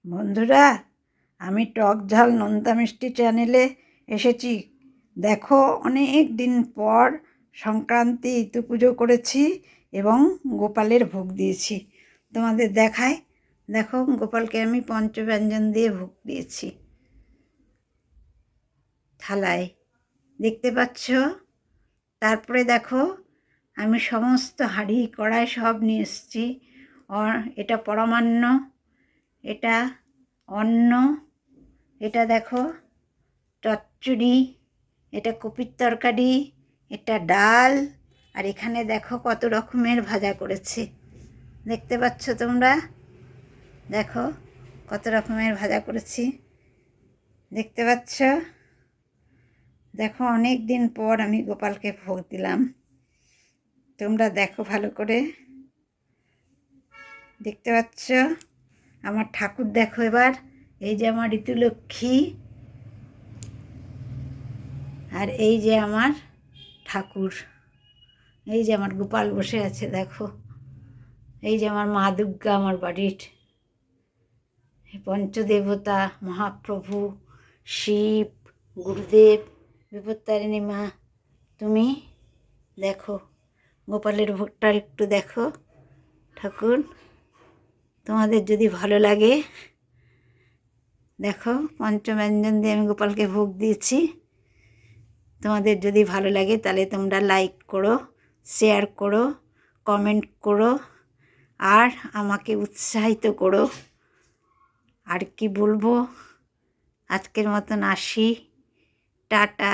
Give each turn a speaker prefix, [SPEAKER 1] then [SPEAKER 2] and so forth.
[SPEAKER 1] বন্ধুরা, আমি টক ঝাল নোনতা মিষ্টি চ্যানেলে এসেছি। দেখো, অনেক দিন পর সংক্রান্তি ইতু পুজো করেছি এবং গোপালের ভোগ দিয়েছি। তোমাদের দেখায়, দেখো গোপালকে আমি পঞ্চব্যঞ্জন দিয়ে ভোগ দিয়েছি থালায়, দেখতে পাচ্ছ। তারপরে দেখো, আমি সমস্ত হাঁড়ি কড়াই সব নিয়ে এসেছি। এটা পরমান্ন, এটা অন্ন, এটা দেখো চচ্চড়ি, এটা কপির তরকারি, এটা ডাল, আর এখানে দেখো কত রকমের ভাজা করেছি। দেখতে পাচ্ছ তোমরা, দেখো কত রকমের ভাজা করেছি, দেখতে পাচ্ছ। দেখো, অনেক দিন পর আমি গোপালকে ভোগ দিলাম। তোমরা দেখো ভালো করে, দেখতে পাচ্ছ। আমার ঠাকুর দেখো এবার, এই যে আমার ঋতুলক্ষ্মী, আর এই যে আমার ঠাকুর, এই যে আমার গোপাল বসে আছে দেখো। এই যে আমার মা দুর্গা, আমার বাড়ির পঞ্চদেবতা, মহাপ্রভু, শিব, গুরুদেব, বিপত্তারিণী মা। তুমি দেখো গোপালের ভোগটা একটু দেখো ঠাকুর। তোমাদের যদি ভালো লাগে, দেখো পঞ্চব্যঞ্জন দিয়ে আমি গোপালকে ভোগ দিয়েছি। তোমাদের যদি ভালো লাগে তাহলে তোমরা লাইক করো, শেয়ার করো, কমেন্ট করো, আর আমাকে উৎসাহিত করো। আর কি বলবো, আজকের মতন আসি, টাটা।